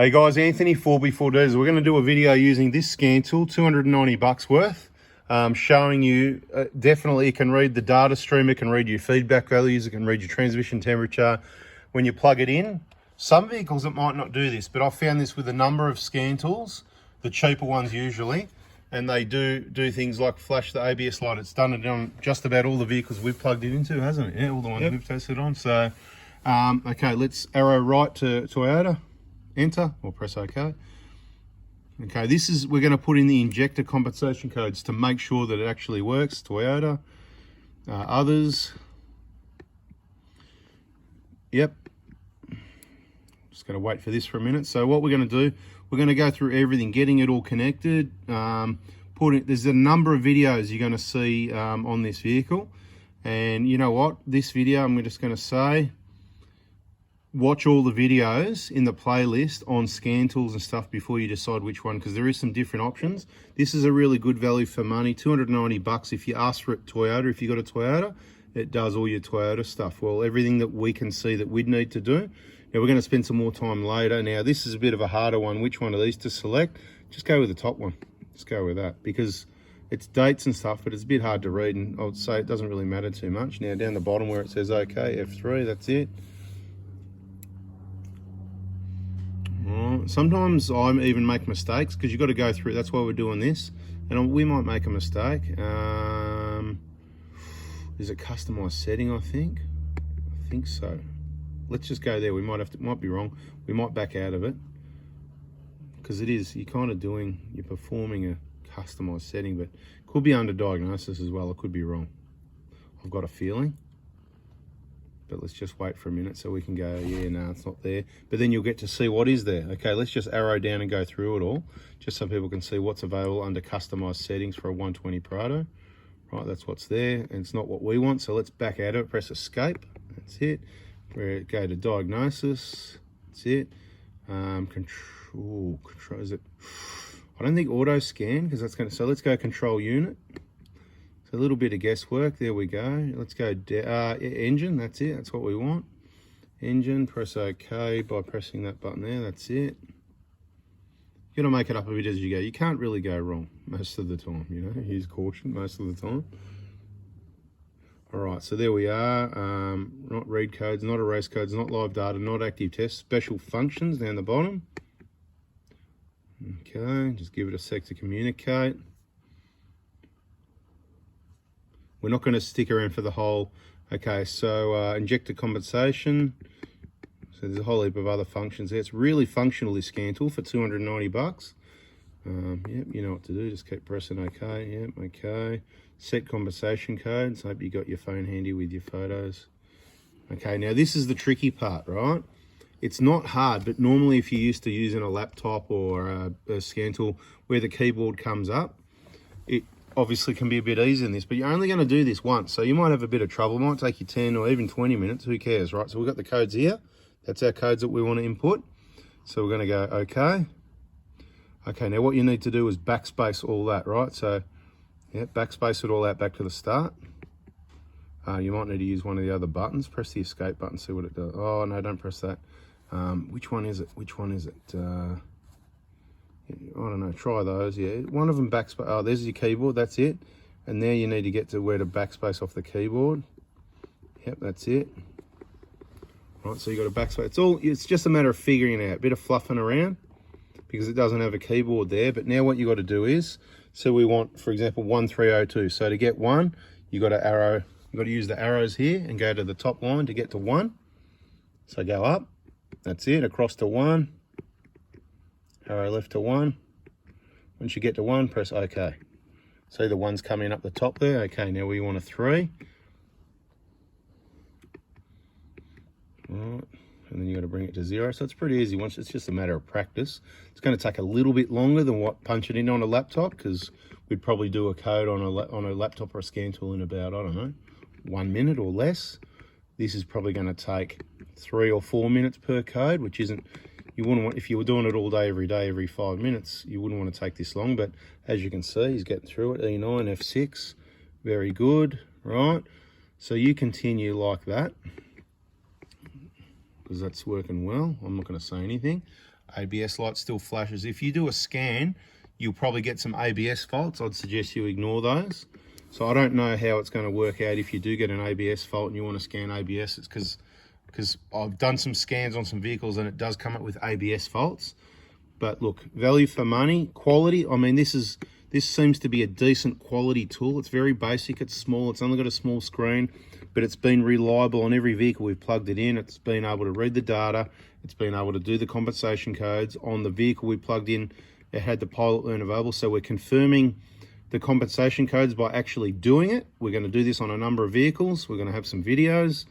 Hey guys, Anthony 4B4Ds. We're going to do a video using this scan tool, 290 bucks worth, showing you definitely it can read the data stream, it can read your feedback values, it can read your transmission temperature when you plug it in. Some vehicles it might not do this, but I've found this with a number of scan tools, the cheaper ones usually, and they do things like flash the ABS light. It's done it on just about all the vehicles we've plugged it into, hasn't it? Yeah, all the ones we've tested on. So, okay, let's arrow right to Toyota. Enter or press OK. Okay, this is, we're going to put in the injector compensation codes to make sure that it actually works. Toyota, others. Yep. Just going to wait for this for a minute. So what we're going to do, we're going to go through everything, getting it all connected. There's a number of videos you're going to see on this vehicle, and you know what? This video, I'm just going to say, watch all the videos in the playlist on scan tools and stuff before you decide which one, because there is some different options. This is a really good value for money, 290 bucks. If you ask for it Toyota, if you got a Toyota, it does all your Toyota stuff. Well, everything that we can see that we'd need to do. Now we're going to spend some more time later. Now this is a bit of a harder one. Which one of these to select? Just go with the top one. Just go with that, because it's dates and stuff, but it's a bit hard to read, and I would say it doesn't really matter too much. Now down the bottom where it says OK, F3, that's it. Sometimes I even make mistakes because you've got to go through. That's why we're doing this, and we might make a mistake. Is it customized setting? I think so. Let's just go there. We might be wrong. We might back out of it, because it is, you're kind of you're performing a customized setting, but it could be under diagnosis as well. It could be wrong. I've got a feeling. But let's just wait for a minute so we can go, yeah, no, it's not there. But then you'll get to see what is there. Okay, let's just arrow down and go through it all, just so people can see what's available under customized settings for a 120 Prado. Right, that's what's there, and it's not what we want, so let's back out of it, press escape, that's it. Go to diagnosis, that's it. Control, is it? I don't think auto scan, because that's gonna, so let's go control unit. A little bit of guesswork, there we go. Let's go engine, that's it, that's what we want. Engine, press OK by pressing that button there, that's it. You're gonna make it up a bit as you go. You can't really go wrong most of the time, you know, use caution most of the time. All right, so there we are. Not read codes, not erase codes, not live data, not active tests, special functions down the bottom. Okay, just give it a sec to communicate. We're not going to stick around for the whole. Okay, so injector compensation. So there's a whole heap of other functions there. It's really functional, this scan tool, for 290 bucks. Yep, you know what to do. Just keep pressing OK. Yep, OK. Set compensation codes. Hope you got your phone handy with your photos. Okay, now this is the tricky part, right? It's not hard, but normally if you're used to using a laptop or a scan tool where the keyboard comes up, it obviously can be a bit easier than this, but you're only going to do this once, so you might have a bit of trouble. It might take you 10 or even 20 minutes, who cares, right? So we've got the codes here. That's our codes that we want to input. So we're going to go OK. Okay, now what you need to do is backspace all that, right? So yeah, backspace it all out back to the start. You might need to use one of the other buttons. Press the escape button, see what it does. Oh no, don't press that. Which one is it? Which one is it? I don't know, try those, yeah. One of them backspace, oh, there's your keyboard, that's it. And there you need to get to where to backspace off the keyboard. Yep, that's it. Right, so you got a backspace. It's just a matter of figuring it out, a bit of fluffing around, because it doesn't have a keyboard there. But now what you got to do is, so we want, for example, 1302. So to get one, you got to use the arrows here and go to the top line to get to 1. So go up, that's it, across to 1. Arrow left to 1. Once you get to 1, press OK. See the one's coming up the top there. Okay, now we want a 3. Right, and then you got to bring it to 0. So it's pretty easy. Once it's just a matter of practice. It's going to take a little bit longer than what punching in on a laptop, because we'd probably do a code on a laptop or a scan tool in about, I don't know, 1 minute or less. This is probably going to take 3 or 4 minutes per code, which isn't. You wouldn't want, if you were doing it all day, every 5 minutes, you wouldn't want to take this long. But as you can see, he's getting through it. E9, F6, very good, right? So you continue like that, because that's working well. I'm not going to say anything. ABS light still flashes. If you do a scan, you'll probably get some ABS faults. I'd suggest you ignore those. So I don't know how it's going to work out if you do get an ABS fault and you want to scan ABS. It's because I've done some scans on some vehicles and it does come up with ABS faults. But look, value for money, quality. I mean, this seems to be a decent quality tool. It's very basic, it's small, it's only got a small screen, but it's been reliable on every vehicle we've plugged it in. It's been able to read the data, it's been able to do the compensation codes. On the vehicle we plugged in, it had the Pilot Learn available, so we're confirming the compensation codes by actually doing it. We're going to do this on a number of vehicles. We're going to have some videos.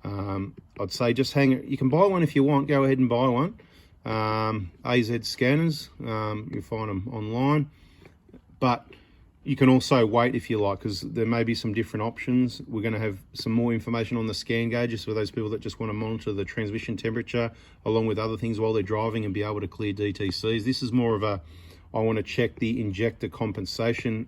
I'd say just hang it. You can buy one if you want, go ahead and buy one. AZ scanners, you'll find them online, but you can also wait if you like, because there may be some different options. We're going to have some more information on the scan gauges for those people that just want to monitor the transmission temperature along with other things while they're driving and be able to clear DTCs. This is more of a, I want to check the injector compensation,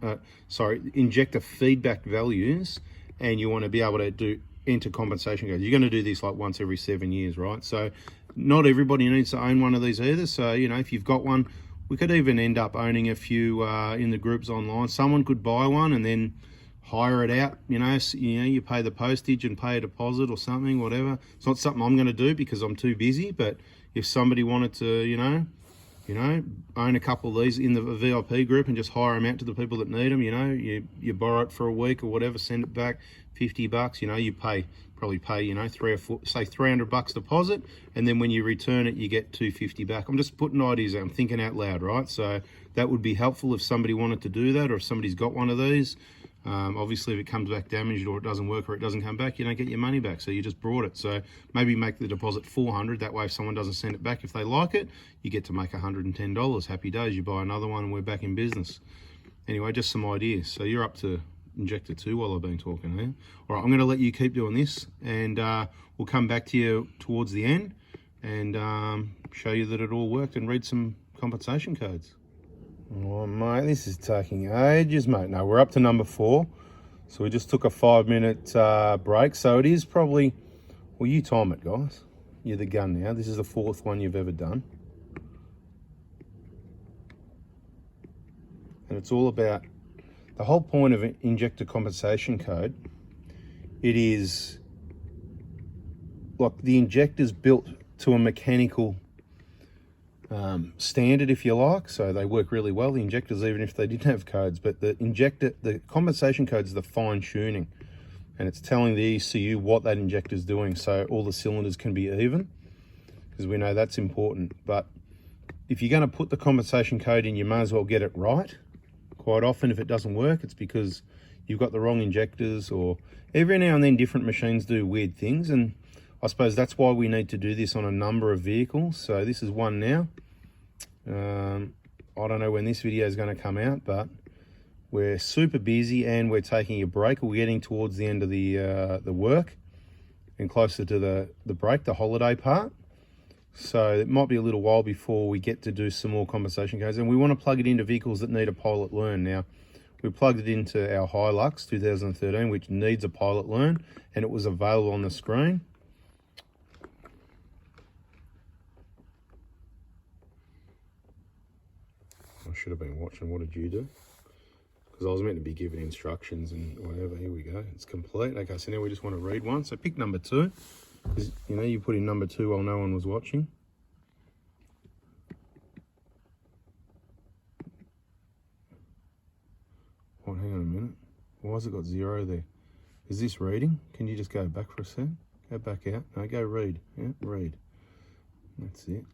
injector feedback values, and you want to be able to enter compensation codes. You're going to do this like once every 7 years, right? So not everybody needs to own one of these either. So, you know, if you've got one, we could even end up owning a few in the groups online. Someone could buy one and then hire it out. You pay the postage and pay a deposit or something, whatever. It's not something I'm going to do because I'm too busy. But if somebody wanted to, own a couple of these in the VIP group and just hire them out to the people that need them, you borrow it for a week or whatever, send it back, $50, you probably pay, say $300 deposit, and then when you return it, you get $250 back. I'm just putting ideas out, I'm thinking out loud, right? So that would be helpful if somebody wanted to do that, or if somebody's got one of these. Obviously, if it comes back damaged or it doesn't work or it doesn't come back, you don't get your money back. So you just brought it. So maybe make the deposit $400. That way, if someone doesn't send it back, if they like it, you get to make $110. Happy days. You buy another one and we're back in business. Anyway, just some ideas. So you're up to Injector 2 while I've been talking here. All right, I'm going to let you keep doing this, and we'll come back to you towards the end and show you that it all worked and read some compensation codes. Oh, mate, this is taking ages, mate. No, we're up to number 4. So we just took a 5-minute break. So it is probably, well, you time it, guys. You're the gun now. This is the 4th one you've ever done. And it's all about, the whole point of an injector compensation code, it is like the injector's built to a mechanical standard, if you like, so they work really well, the injectors, even if they didn't have codes. But the compensation code is the fine tuning, and it's telling the ECU what that injector is doing, so all the cylinders can be even, because we know that's important. But if you're going to put the compensation code in, you may as well get it right. Quite often, if it doesn't work, it's because you've got the wrong injectors, or every now and then different machines do weird things, and I suppose that's why we need to do this on a number of vehicles. So this is one now. I don't know when this video is going to come out, but we're super busy and we're taking a break. We're getting towards the end of the work and closer to the break, the holiday part. So it might be a little while before we get to do some more compensation codes, and we want to plug it into vehicles that need a Pilot Learn. Now, we plugged it into our Hilux 2013, which needs a Pilot Learn, and it was available on the screen. I should have been watching. What did you do? Because I was meant to be giving instructions and whatever. Here we go. It's complete. Okay, so now we just want to read one. So pick number 2. Because, you put in number 2 while no one was watching. Oh, hang on a minute. Why has it got 0 there? Is this reading? Can you just go back for a second? Go back out. No, go read. Yeah, read. That's it.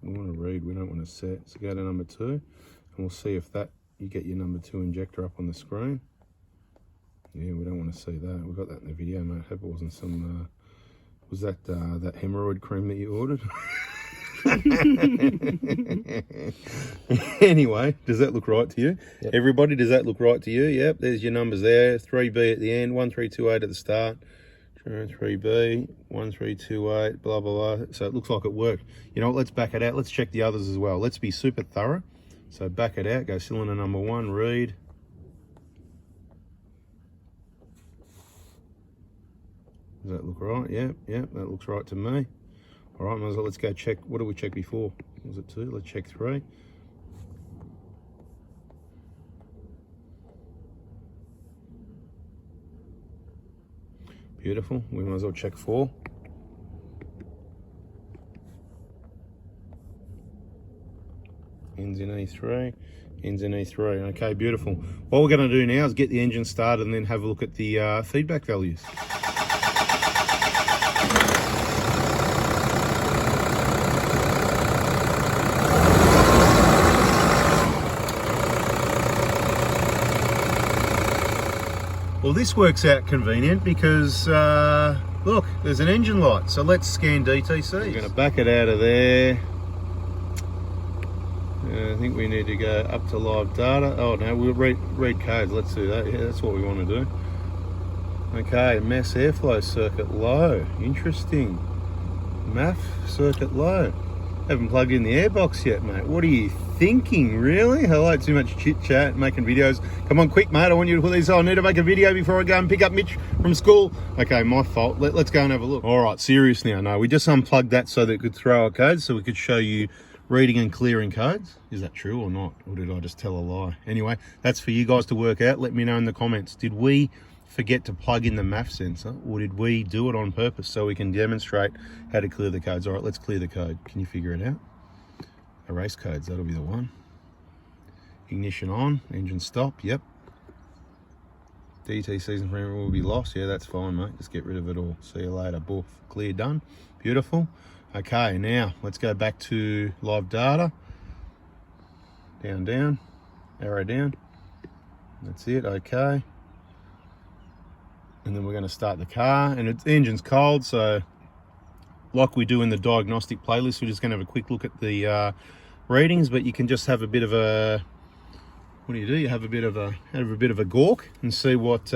We want to read, we don't want to set. So go to number 2, and we'll see if you get your number 2 injector up on the screen. Yeah, we don't want to see that. We got that in the video, mate. I hope it wasn't some, was that that hemorrhoid cream that you ordered? Anyway, does that look right to you? Yep. Everybody, does that look right to you? Yep, there's your numbers there. 3B at the end, 1328 at the start. 3B, 1328, blah, blah, blah. So it looks like it worked. You know what, let's back it out. Let's check the others as well. Let's be super thorough. So back it out, go cylinder number 1, read. Does that look right? Yep, that looks right to me. All right, might as well, let's go check. What did we check before? Was it 2? Let's check 3. Beautiful. We might as well check 4. Ends in E3. Ends in E3. Okay, beautiful. What we're going to do now is get the engine started and then have a look at the feedback values. Well, this works out convenient because, look, there's an engine light. So let's scan DTC. We're going to back it out of there. I think we need to go up to live data. Oh, no, we'll read codes. Let's do that. Yeah, that's what we want to do. Okay, mass airflow circuit low. Interesting. MAF circuit low. Haven't plugged in the airbox yet, mate. What are you thinking, really? Hello, too much chit chat, making videos. Come on, quick, mate. I want you to put these on. I need to make a video before I go and pick up Mitch from school. Okay, my fault. Let's go and have a look. All right, seriously, I know. We just unplugged that so that it could throw our codes, so we could show you reading and clearing codes. Is that true or not? Or did I just tell a lie? Anyway, that's for you guys to work out. Let me know in the comments. Did we forget to plug in the MAF sensor, or did we do it on purpose so we can demonstrate how to clear the codes? All right, let's clear the code. Can you figure it out? Erase codes, that'll be the one. Ignition on, engine stop, yep. DT season premium will be lost. Yeah, that's fine, mate. Just get rid of it all. See you later. Boof. Clear, done. Beautiful. Okay, now let's go back to live data. Down, down, arrow down. That's it, okay. And then we're going to start the car, and the engine's cold, so like we do in the diagnostic playlist, we're just going to have a quick look at the readings, but you can just have a bit of a, what do? You have a bit of a gawk and see what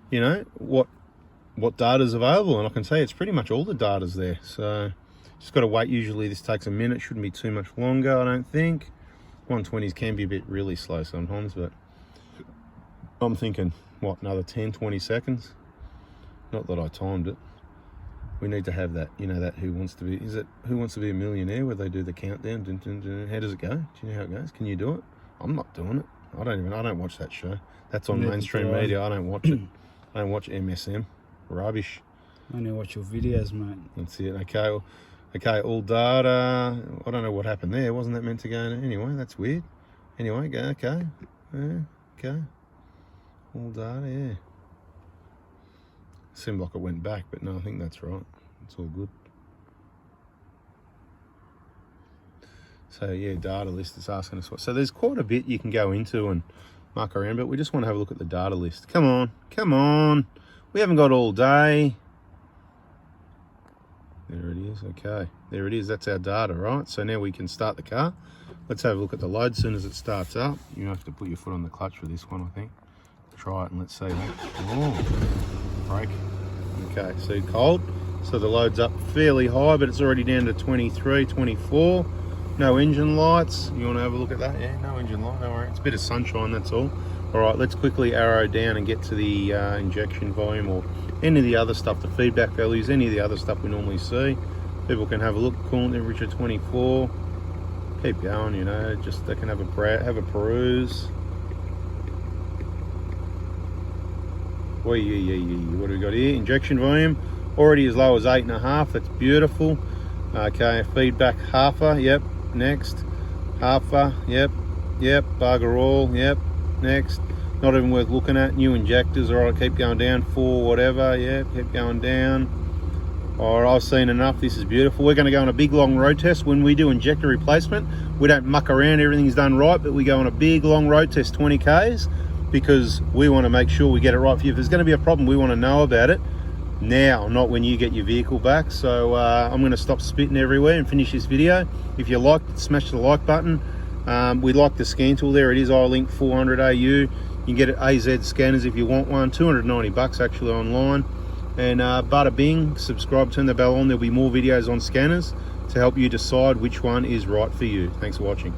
you know, what data's available. And I can say it's pretty much all the data's there, so just got to wait. Usually this takes a minute, shouldn't be too much longer, I don't think. 120s can be a bit really slow sometimes, but I'm thinking, what, another 10-20 seconds? Not that I timed it. We need to have that, you know, that Who Wants to Be, is it Who Wants to Be a Millionaire, where they do the countdown? Dun, dun, dun. How does it go? Do you know how it goes? Can you do it? I'm not doing it. I don't watch that show. That's on mainstream media. I don't watch it. I don't watch MSM. Rubbish. I only watch your videos, mate. That's it. Okay. Well, okay, all data. I don't know what happened there. Wasn't that meant to go in? Anyway, that's weird. Anyway, go. Okay. Yeah, okay. All data, yeah. Seemed like it went back, but no, I think that's right. It's all good. So yeah, data list is asking us what. So there's quite a bit you can go into and muck around, but we just want to have a look at the data list. Come on, come on. We haven't got all day. There it is. Okay, there it is. That's our data, right? So now we can start the car. Let's have a look at the load as soon as it starts up. You have to put your foot on the clutch for this one, I think. Try it and let's see that. Oh, brake. Okay, so cold. So the load's up fairly high, but it's already down to 23, 24. No engine lights. You want to have a look at that? Yeah, no engine light. Don't worry. It's a bit of sunshine, that's all. All right, let's quickly arrow down and get to the injection volume or any of the other stuff, the feedback values, any of the other stuff we normally see. People can have a look. Coolant temperature 24. Keep going, you know. Just they can have a peruse. Well, yeah. What do we got here? Injection volume already as low as 8.5. That's beautiful. Okay, feedback halfer. Yep. Next. Halfer. Yep. Bugger all. Yep. Next. Not even worth looking at. New injectors. All right, keep going down. 4 whatever. Yep. Keep going down. All right, I've seen enough. This is beautiful. We're going to go on a big long road test. When we do injector replacement, we don't muck around. Everything's done right, but we go on a big long road test, 20 Ks. Because we want to make sure we get it right for you. If there's going to be a problem, we want to know about it now, not when you get your vehicle back. So I'm going to stop spitting everywhere and finish this video. If you liked it, smash the like button. We like the scan tool there. It is iLink 400 AU. You can get it AZ scanners if you want one. 290 bucks actually online. And bada bing, subscribe, turn the bell on. There'll be more videos on scanners to help you decide which one is right for you. Thanks for watching.